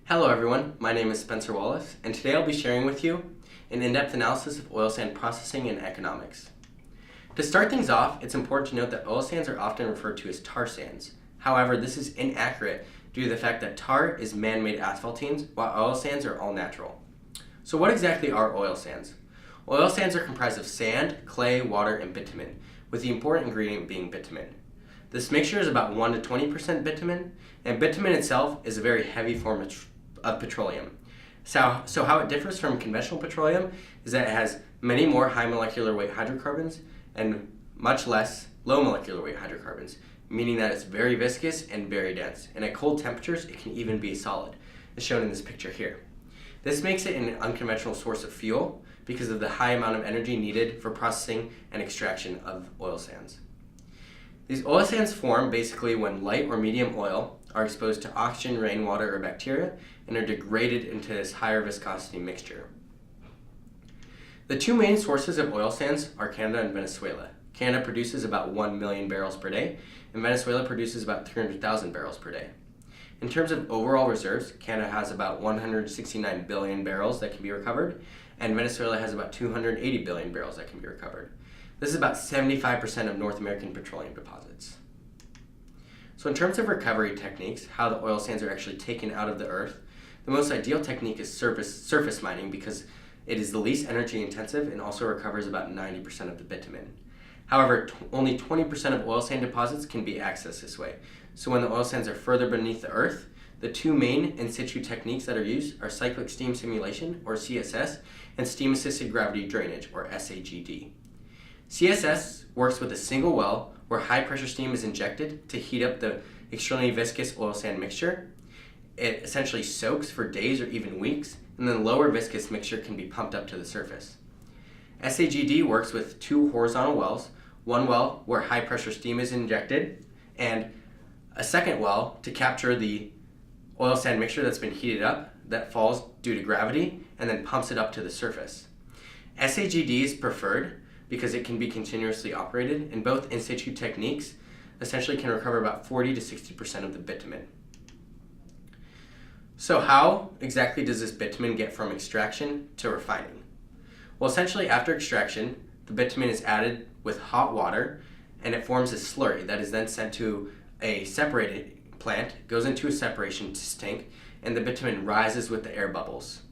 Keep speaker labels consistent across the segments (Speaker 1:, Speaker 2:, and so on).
Speaker 1: Hello everyone, my name is Spencer Wallace, and today I'll be sharing with you an in-depth analysis of oil sand processing and economics. To start things off, it's important to note that oil sands are often referred to as tar sands. However, this is inaccurate due to the fact that tar is man-made asphaltenes, while oil sands are all natural. So what exactly are oil sands? Oil sands are comprised of sand, clay, water, and bitumen, with the important ingredient being bitumen. This mixture is about 1 to 20% bitumen, and bitumen itself is a very heavy form of petroleum. So how it differs from conventional petroleum is that it has many more high molecular weight hydrocarbons and much less low molecular weight hydrocarbons, meaning that it's very viscous and very dense, and at cold temperatures it can even be a solid, as shown in this picture here. This makes it an unconventional source of fuel because of the high amount of energy needed for processing and extraction of oil sands. These oil sands form basically when light or medium oil are exposed to oxygen, rainwater, or bacteria and are degraded into this higher viscosity mixture. The two main sources of oil sands are Canada and Venezuela. Canada produces about 1 million barrels per day, and Venezuela produces about 300,000 barrels per day. In terms of overall reserves, Canada has about 169 billion barrels that can be recovered, and Venezuela has about 280 billion barrels that can be recovered. This is about 75% of North American petroleum deposits. So in terms of recovery techniques, how the oil sands are actually taken out of the earth, the most ideal technique is surface mining because it is the least energy intensive and also recovers about 90% of the bitumen. However, only 20% of oil sand deposits can be accessed this way. So when the oil sands are further beneath the earth, the two main in situ techniques that are used are cyclic steam simulation, or CSS, and steam-assisted gravity drainage, or SAGD. CSS works with a single well where high-pressure steam is injected to heat up the extremely viscous oil sand mixture. It essentially soaks for days or even weeks, and then lower viscous mixture can be pumped up to the surface. SAGD works with two horizontal wells, one well where high-pressure steam is injected, and a second well to capture the oil sand mixture that's been heated up that falls due to gravity and then pumps it up to the surface. SAGD is preferred because it can be continuously operated, and both in situ techniques essentially can recover about 40 to 60% of the bitumen. So how exactly does this bitumen get from extraction to refining? Well, essentially after extraction, the bitumen is added with hot water and it forms a slurry that is then sent to a separating plant, goes into a separation tank, and the bitumen rises with the air bubbles.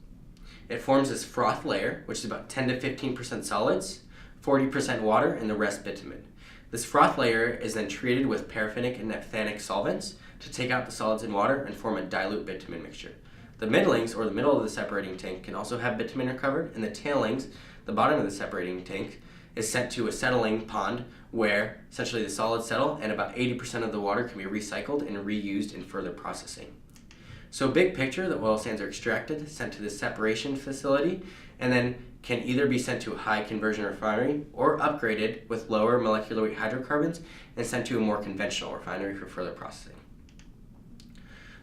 Speaker 1: It forms this froth layer, which is about 10 to 15% solids, 40% water, and the rest bitumen. This froth layer is then treated with paraffinic and naphthenic solvents to take out the solids and water and form a dilute bitumen mixture. The middlings, or the middle of the separating tank, can also have bitumen recovered, and the tailings, the bottom of the separating tank, is sent to a settling pond where essentially the solids settle and about 80% of the water can be recycled and reused in further processing. So big picture, the oil sands are extracted, sent to the separation facility, and then can either be sent to a high conversion refinery or upgraded with lower molecular weight hydrocarbons and sent to a more conventional refinery for further processing.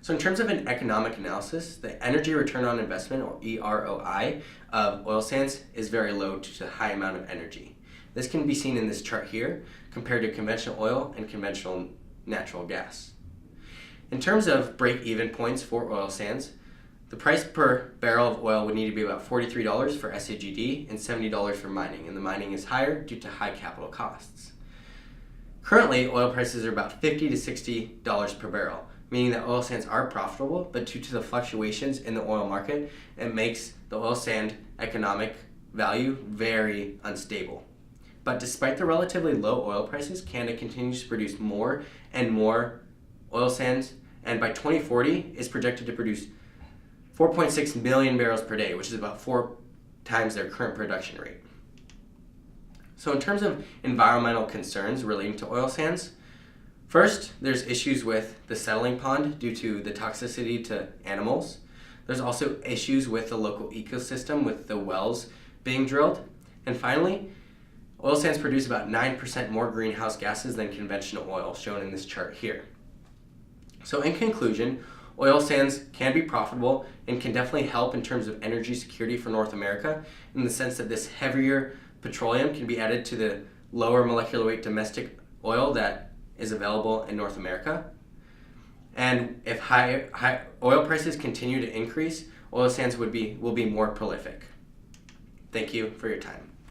Speaker 1: So in terms of an economic analysis, the energy return on investment, or EROI, of oil sands is very low due to the high amount of energy. This can be seen in this chart here compared to conventional oil and conventional natural gas. In terms of break-even points for oil sands, the price per barrel of oil would need to be about $43 for SAGD and $70 for mining, and the mining is higher due to high capital costs. Currently, oil prices are about $50 to $60 per barrel, meaning that oil sands are profitable, but due to the fluctuations in the oil market, it makes the oil sand economic value very unstable. But despite the relatively low oil prices, Canada continues to produce more and more oil sands, and by 2040 is projected to produce 4.6 million barrels per day, which is about 4 times their current production rate. So in terms of environmental concerns relating to oil sands, first, there's issues with the settling pond due to the toxicity to animals. There's also issues with the local ecosystem with the wells being drilled. And finally, oil sands produce about 9% more greenhouse gases than conventional oil, shown in this chart here. So in conclusion, oil sands can be profitable and can definitely help in terms of energy security for North America, in the sense that this heavier petroleum can be added to the lower molecular weight domestic oil that is available in North America. And if high oil prices continue to increase, oil sands will be more prolific. Thank you for your time.